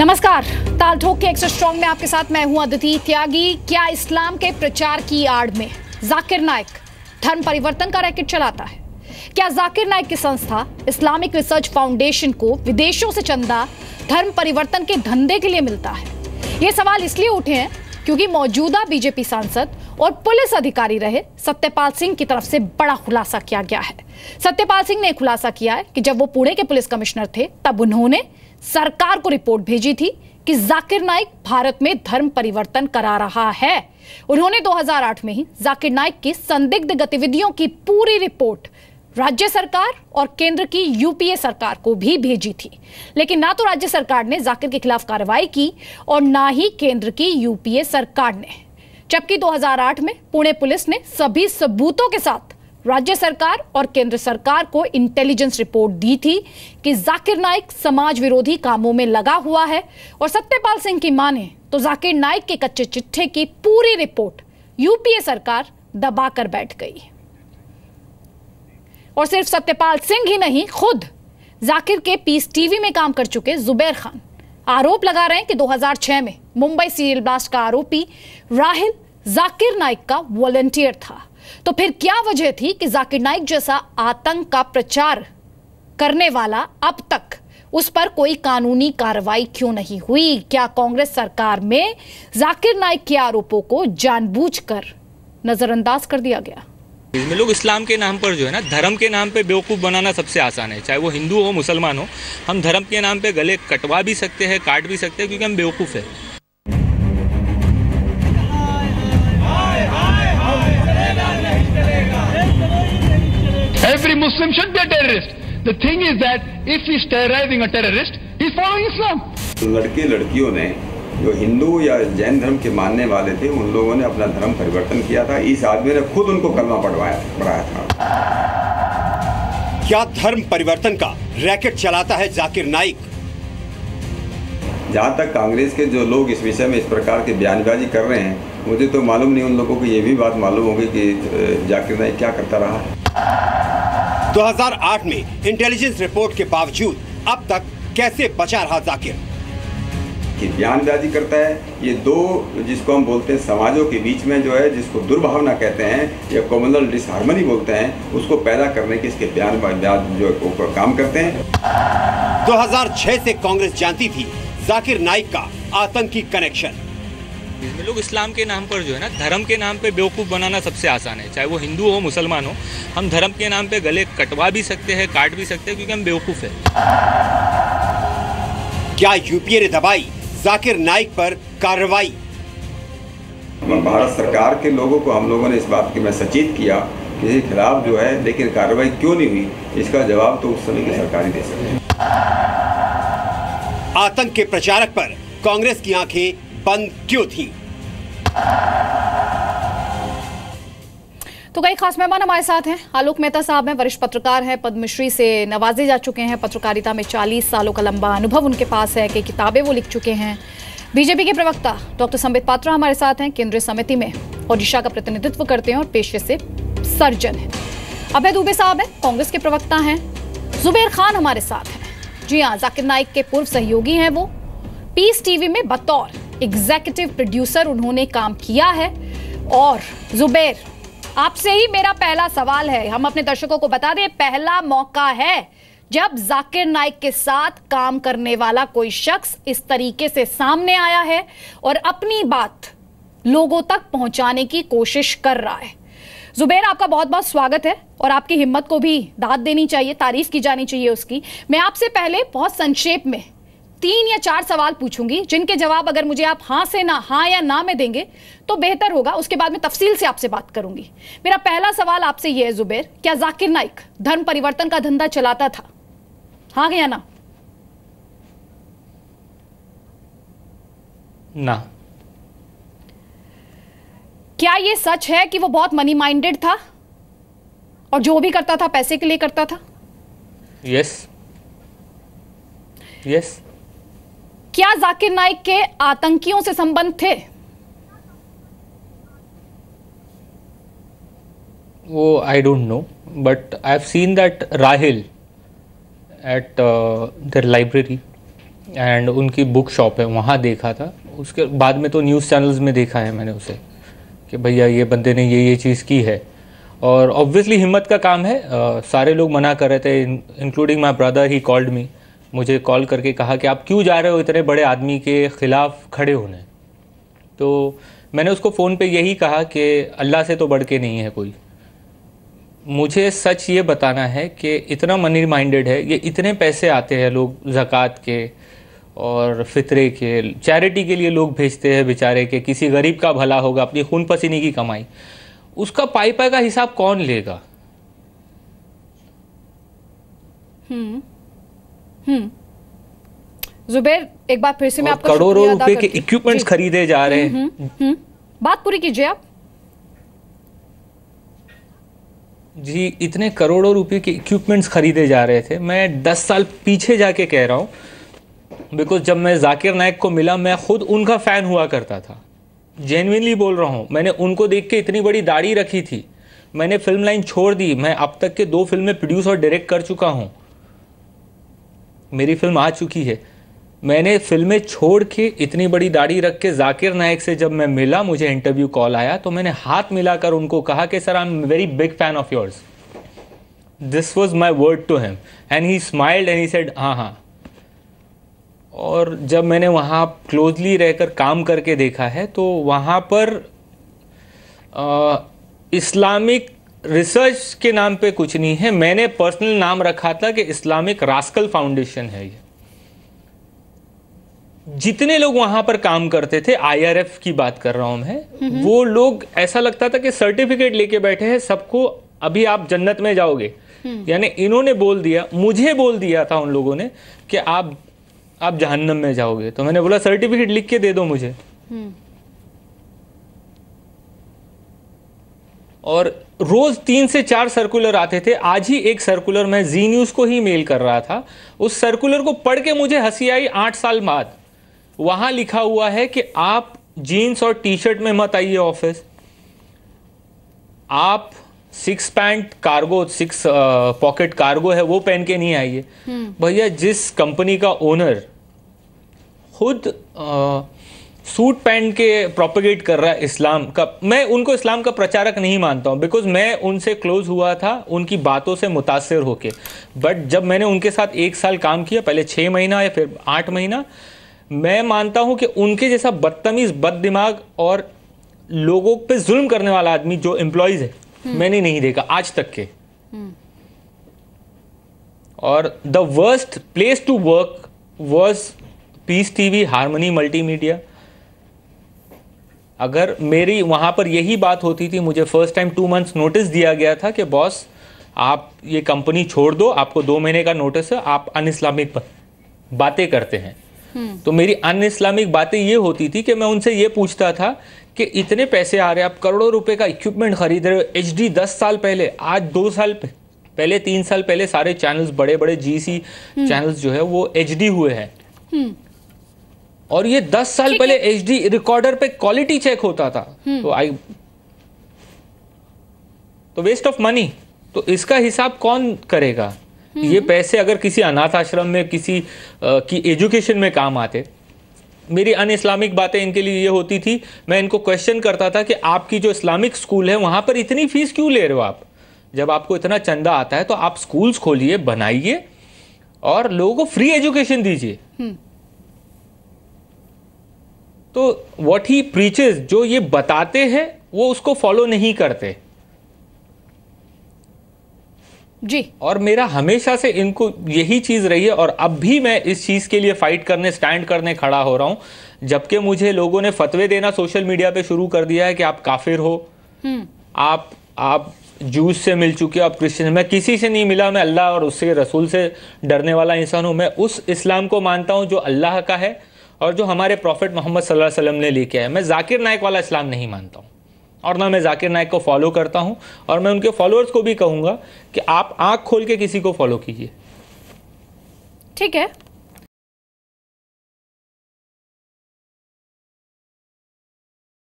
नमस्कार, ताल ठोक के एक्स्ट्रा स्ट्रॉन्ग में आपके साथ मैं हूं अदिति त्यागी। क्या इस्लाम के प्रचार की आड़ में जाकिर नाइक धर्म परिवर्तन का रैकेट चलाता है? क्या जाकिर नाइक की संस्था इस्लामिक रिसर्च फाउंडेशन को विदेशों से चंदा धर्म परिवर्तन के धंधे के लिए मिलता है? ये सवाल इसलिए उठे हैं क्योंकि मौजूदा बीजेपी सांसद और पुलिस अधिकारी रहे सत्यपाल सिंह की तरफ से बड़ा खुलासा किया गया है। सत्यपाल सिंह ने खुलासा किया है कि जब वो पुणे के पुलिस कमिश्नर थे तब उन्होंने सरकार को रिपोर्ट भेजी थी कि जाकिर नाइक भारत में धर्म परिवर्तन करा रहा है। उन्होंने 2008 में ही जाकिर नाइक की संदिग्ध गतिविधियों की पूरी रिपोर्ट राज्य सरकार और केंद्र की यूपीए सरकार को भी भेजी थी, लेकिन ना तो राज्य सरकार ने जाकिर के खिलाफ कार्रवाई की और ना ही केंद्र की यूपीए सरकार ने। जबकि 2008 में पुणे पुलिस ने सभी सबूतों के साथ राज्य सरकार और केंद्र सरकार को इंटेलिजेंस रिपोर्ट दी थी कि जाकिर नाइक समाज विरोधी कामों में लगा हुआ है। और सत्यपाल सिंह की माने तो जाकिर नाइक के कच्चे चिट्ठे की पूरी रिपोर्ट यूपीए सरकार दबाकर बैठ गई। और सिर्फ सत्यपाल सिंह ही नहीं, खुद जाकिर के पीस टीवी में काम कर चुके जुबैर खान आरोप लगा रहे हैं कि 2006 में मुंबई सीरियल ब्लास्ट का आरोपी राहिल जाकिर नाइक का वॉलंटियर था। तो फिर क्या वजह थी कि जाकिर नाइक जैसा आतंक का प्रचार करने वाला अब तक उस पर कोई कानूनी कार्रवाई क्यों नहीं हुई? क्या कांग्रेस सरकार में जाकिर नाइक के आरोपों को जानबूझकर नजरअंदाज कर दिया गया? इसमें लोग इस्लाम के नाम पर जो है ना, धर्म के नाम पे बेवकूफ़ बनाना सबसे आसान है, चाहे वो हिंदू हो मुसलमान हो। हम धर्म के नाम पे गले कटवा भी सकते हैं, काट भी सकते हैं, क्योंकि हम बेवकूफ़ है। Every Muslim should be a terrorist. The thing is that if he's terrorizing a terrorist, he's following Islam. लड़के लड़कियों ने जो हिंदू या जैन धर्म के मानने वाले थे, उन लोगों ने अपना धर्म परिवर्तन किया था। इस आदमी ने खुद उनको कलमा पढ़ाया था। क्या धर्म परिवर्तन का रैकेट चलाता है जाकिर नाइक? जहाँ तक कांग्रेस के जो लोग इस विषय में इस प्रकार की बयानबाजी कर रहे हैं, मुझे तो मालूम नहीं उन लोगों को ये भी बात मालूम होगी कि जाकिर नाइक क्या करता रहा है। 2008 में इंटेलिजेंस रिपोर्ट के बावजूद अब तक कैसे बचा रहा जाकिर? कि बयानबाजी करता है, ये दो जिसको हम बोलते हैं समाजों के बीच में जो है, जिसको दुर्भावना कहते हैं या कम्युनल डिसहार्मनी बोलते हैं, उसको पैदा करने के इसके बयान जो काम करते हैं। 2006 से कांग्रेस जानती थी जाकिर नाइक का आतंकी कनेक्शन। इसमें लोग इस्लाम के नाम पर जो है ना, धर्म के नाम पे बेवकूफ़ बनाना सबसे आसान है, चाहे वो हिंदू हो मुसलमान हो। हम धर्म के नाम पे गले कटवा भी सकते हैं, काट भी सकते हैं, क्योंकि हम बेवकूफ़ है। क्या यूपीए ने दबाई जाकिर नाइक पर कार्रवाई? भारत सरकार के लोगों को हम लोगों ने इस बात की मैं सचेत किया कि इसके खिलाफ जो है, लेकिन कार्रवाई क्यों नहीं हुई, इसका जवाब तो उस समय की सरकार ही दे सकती है। आतंक के प्रचारक पर कांग्रेस की आंखें बंद क्यों थी? तो कई खास मेहमान हमारे साथ हैं। आलोक मेहता साहब हैं, वरिष्ठ पत्रकार हैं, पद्मश्री से नवाजे जा चुके हैं। पत्रकारिता में 40 सालों का लंबा अनुभव उनके पास है, कई किताबें वो लिख चुके हैं। बीजेपी के प्रवक्ता डॉक्टर संबित पात्रा हमारे साथ हैं, केंद्रीय समिति में ओडिशा का प्रतिनिधित्व करते हैं और पेशे से सर्जन हैं। अभय दुबे साहब हैं, कांग्रेस के प्रवक्ता हैं। जुबैर खान हमारे साथ हैं। जी हाँ, जाकिर नाइक के पूर्व सहयोगी हैं वो। पीस टीवी में बतौर एग्जीक्यूटिव प्रोड्यूसर उन्होंने काम किया है। और जुबैर, आपसे ही मेरा पहला सवाल है, हम अपने दर्शकों को बता दें, पहला मौका है जब जाकिर नाइक के साथ काम करने वाला कोई शख्स इस तरीके से सामने आया है और अपनी बात लोगों तक पहुंचाने की कोशिश कर रहा है। जुबैर, आपका बहुत बहुत स्वागत है और आपकी हिम्मत को भी दाद देनी चाहिए, तारीफ की जानी चाहिए उसकी। मैं आपसे पहले बहुत संक्षेप में 3 या 4 सवाल पूछूंगी, जिनके जवाब अगर मुझे आप हाँ या ना में देंगे तो बेहतर होगा। उसके बाद मैं तफसील से आपसे बात करूंगी। मेरा पहला सवाल आपसे यह है जुबैर, क्या जाकिर नाइक धर्म परिवर्तन का धंधा चलाता था? हाँ या ना? ना। क्या यह सच है कि वो बहुत मनी माइंडेड था और जो भी करता था पैसे के लिए करता था? यस। यस। क्या जाकिर नाइक के आतंकियों से संबंध थे? वो I don't know, but I have seen that Rahil at their library and उनकी बुक शॉप है, वहाँ देखा था। उसके बाद में तो न्यूज़ चैनल्स में देखा है मैंने उसे कि भैया ये बंदे ने ये चीज़ की है। और ऑब्वियसली हिम्मत का काम है। सारे लोग मना कर रहे थे, including my brother. He called me, मुझे कॉल करके कहा कि आप क्यों जा रहे हो इतने बड़े आदमी के ख़िलाफ़ खड़े होने। तो मैंने उसको फ़ोन पे यही कहा कि अल्लाह से तो बढ़ के नहीं है कोई। मुझे सच ये बताना है कि इतना मनी माइंडेड है, ये इतने पैसे आते हैं लोग ज़कात के और फितरे के, चैरिटी के लिए लोग भेजते हैं बेचारे के, किसी गरीब का भला होगा, अपनी खून पसीने की कमाई, उसका पाई का हिसाब कौन लेगा? जुबैर, एक बार फिर से मैं आपका करोड़ों रुपए के इक्विपमेंट्स खरीदे जा रहे हैं। बात पूरी कीजिए आप। जी, इतने करोड़ों रुपए के इक्विपमेंट्स खरीदे जा रहे थे। मैं 10 साल पीछे जाके कह रहा हूँ, बिकॉज जब मैं जाकिर नाइक को मिला मैं खुद उनका फ़ैन हुआ करता था। जेन्युइनली बोल रहा हूँ, मैंने उनको देख के इतनी बड़ी दाढ़ी रखी थी। मैंने फिल्म लाइन छोड़ दी, मैं अब तक के 2 फिल्में प्रोड्यूस और डायरेक्ट कर चुका हूँ, मेरी फिल्म आ चुकी है। मैंने फिल्में छोड़ के इतनी बड़ी दाढ़ी रख के जाकिर नाइक से जब मैं मिला, मुझे इंटरव्यू कॉल आया तो मैंने हाथ मिलाकर उनको कहा कि sir, I am very big fan of yours. This was my word to him and he smiled and he said हाँ हाँ। और जब मैंने वहाँ क्लोजली रहकर काम करके देखा है तो वहाँ पर इस्लामिक रिसर्च के नाम पे कुछ नहीं है। मैंने पर्सनल नाम रखा था कि इस्लामिक रास्कल फाउंडेशन है ये। जितने लोग वहां पर काम करते थे, IRF की बात कर रहा हूं मैं, वो लोग ऐसा लगता था कि सर्टिफिकेट लेके बैठे हैं सबको, अभी आप जन्नत में जाओगे। यानी इन्होंने बोल दिया, मुझे बोल दिया था उन लोगों ने कि आप जहन्नम में जाओगे। तो मैंने बोला सर्टिफिकेट लिख के दे दो मुझे। और रोज 3 से 4 सर्कुलर आते थे। आज ही एक सर्कुलर मैं जी न्यूज़ को ही मेल कर रहा था, उस सर्कुलर को पढ़ के मुझे हंसी आई 8 साल बाद। वहां लिखा हुआ है कि आप जीन्स और टी शर्ट में मत आइए ऑफिस, आप 6 पैंट कार्गो, 6 पॉकेट कार्गो है वो पहन के नहीं आइए। भैया, जिस कंपनी का ओनर खुद सूट पहन के प्रोपेगेट कर रहा है इस्लाम का, मैं उनको इस्लाम का प्रचारक नहीं मानता हूं, बिकॉज मैं उनसे क्लोज हुआ था उनकी बातों से मुतासिर होके। बट जब मैंने उनके साथ 1 साल काम किया, पहले 6 महीना या फिर 8 महीना, मैं मानता हूं कि उनके जैसा बदतमीज, बददिमाग और लोगों पे जुल्म करने वाला आदमी जो एम्प्लॉइज है मैंने नहीं देखा आज तक के। और the worst place to work was Peace TV, Harmony Multimedia. अगर मेरी वहां पर यही बात होती थी, मुझे फर्स्ट टाइम 2 मंथ्स नोटिस दिया गया था कि बॉस आप ये कंपनी छोड़ दो, आपको 2 महीने का नोटिस है, आप अन इस्लामिक बातें करते हैं। तो मेरी अन इस्लामिक बातें ये होती थी कि मैं उनसे ये पूछता था कि इतने पैसे आ रहे हैं, आप करोड़ों रुपए का इक्विपमेंट खरीद रहे हो, HD 10 साल पहले, आज 2 साल पहले 3 साल पहले सारे चैनल्स, बड़े बड़े GC चैनल्स जो है वो HD हुए हैं। और ये 10 साल पहले HD रिकॉर्डर पे क्वालिटी चेक होता था। तो वेस्ट ऑफ मनी। तो इसका हिसाब कौन करेगा? ये पैसे अगर किसी अनाथ आश्रम में, किसी की एजुकेशन में काम आते। मेरी अन इस्लामिक बातें इनके लिए ये होती थी, मैं इनको क्वेश्चन करता था कि आपकी जो इस्लामिक स्कूल है वहां पर इतनी फीस क्यों ले रहे हो आप? जब आपको इतना चंदा आता है तो आप स्कूल्स खोलिए, बनाइए और लोगों को फ्री एजुकेशन दीजिए। तो व्हाट ही प्रीचेस, जो ये बताते हैं वो उसको फॉलो नहीं करते जी। और मेरा हमेशा से इनको यही चीज रही है और अब भी मैं इस चीज के लिए फाइट करने, स्टैंड करने खड़ा हो रहा हूं। जबकि मुझे लोगों ने फतवे देना सोशल मीडिया पे शुरू कर दिया है कि आप काफिर हो, आप जूस से मिल चुके हो, आप क्रिश्चियन। मैं किसी से नहीं मिला, मैं अल्लाह और उसके रसूल से डरने वाला इंसान हूं। मैं उस इस्लाम को मानता हूं जो अल्लाह का है और जो हमारे प्रॉफिट मोहम्मद सल्लल्लाहु अलैहि वसल्लम ने लेके आया। मैं जाकिर नाइक वाला इस्लाम नहीं मानता हूं और ना मैं जाकिर नाइक को फॉलो करता हूं। और मैं उनके फॉलोअर्स को भी कहूंगा कि आप आंख खोल के किसी को फॉलो कीजिए। ठीक है।